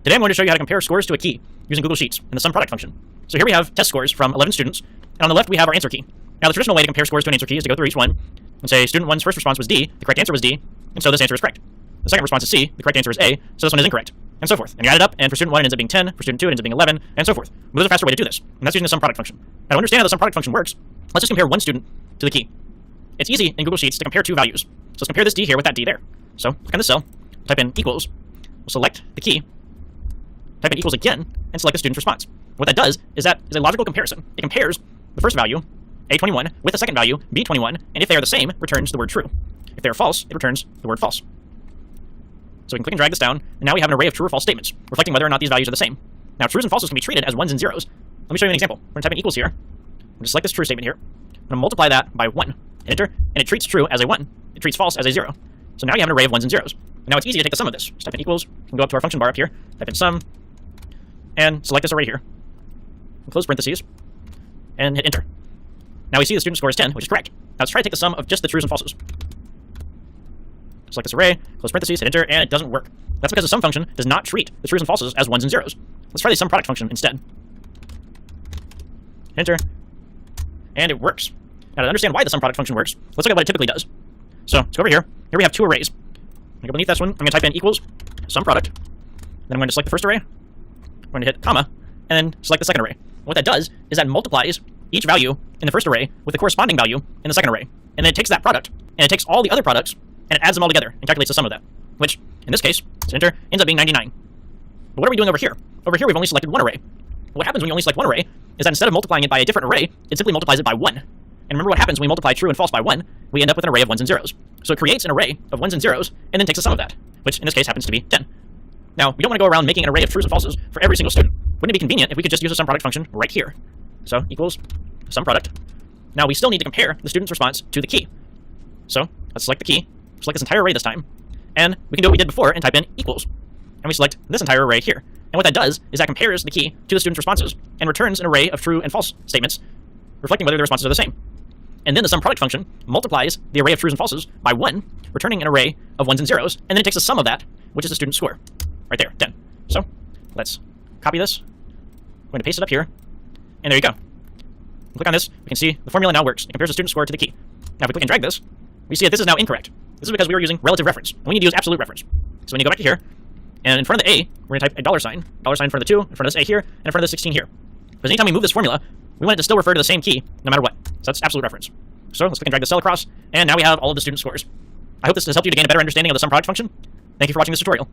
Today I'm going to show you how to compare scores to a key using Google Sheets and the sum product function. So here we have test scores from 11 students, and on the left we have our answer key. Now the traditional way to compare scores to an answer key is to go through each one and say student 1's first response was D, the correct answer was D, and so this answer is correct. The second response is C, the correct answer is A, so this one is incorrect, and so forth. And you add it up, and for student 1 it ends up being 10, for student 2 it ends up being 11, and so forth. Well, there's a faster way to do this, and that's using the sum product function. Now to understand how the sum product function works, let's just compare one student to the key. It's easy in Google Sheets to compare two values. So let's compare this D here with that D there. So click on this cell, type in equals, we'll select the key, type in equals again, and select the student's response. What that does is that is a logical comparison. It compares the first value, A21, with the second value, B21, and if they are the same, returns the word true. If they are false, it returns the word false. So we can click and drag this down, and now we have an array of true or false statements, reflecting whether or not these values are the same. Now trues and falses can be treated as ones and zeros. Let me show you an example. We're going to type in equals here. We'll just select this true statement here. I'm going to multiply that by 1. Enter, and it treats true as a 1. It treats false as a 0. So now you have an array of ones and zeros. And now it's easy to take the sum of this. Just type in equals, we can go up to our function bar up here, type in sum, and select this array here. And close parentheses, and hit enter. Now we see the student score is 10, which is correct. Now let's try to take the sum of just the trues and falses. Select this array, close parentheses, hit enter, and it doesn't work. That's because the sum function does not treat the trues and falses as ones and zeros. Let's try the sum product function instead. Enter, and it works. Now to understand why the sum product function works, let's look at what it typically does. So let's go over here. Here we have two arrays. I'm going to go beneath this one. I'm going to type in equals sum product. Then I'm going to select the first array. I'm going to hit comma, and then select the second array. What that does is that multiplies each value in the first array with the corresponding value in the second array. And then it takes that product, and it takes all the other products, and it adds them all together and calculates the sum of that. Which, in this case, let's enter, ends up being 99. But what are we doing over here? Over here we've only selected one array. What happens when you only select one array is that instead of multiplying it by a different array, it simply multiplies it by 1. And remember what happens when we multiply true and false by 1? We end up with an array of ones and zeros. So it creates an array of ones and zeros, and then takes the sum of that, which in this case happens to be 10. Now, we don't want to go around making an array of trues and falses for every single student. Wouldn't it be convenient if we could just use the sum product function right here? So equals sum product. Now we still need to compare the student's response to the key. So let's select the key, select this entire array this time, and we can do what we did before and type in equals. And we select this entire array here. And what that does is that compares the key to the student's responses and returns an array of true and false statements, reflecting whether the responses are the same. And then the sum product function multiplies the array of trues and falses by 1, returning an array of ones and zeros, and then it takes the sum of that, which is the student's score. Right there, 10. So let's copy this. I'm going to paste it up here, and there you go. Click on this, we can see the formula now works. It compares the student's score to the key. Now if we click and drag this, we see that this is now incorrect. This is because we were using relative reference, and we need to use absolute reference. So when you go back to here, and in front of the A, we're going to type a $sign in front of the 2, in front of this A here, and in front of the 16 here. Because anytime we move this formula, we want it to still refer to the same key, no matter what. So that's absolute reference. So let's click and drag the cell across, and now we have all of the student scores. I hope this has helped you to gain a better understanding of the sum product function. Thank you for watching this tutorial.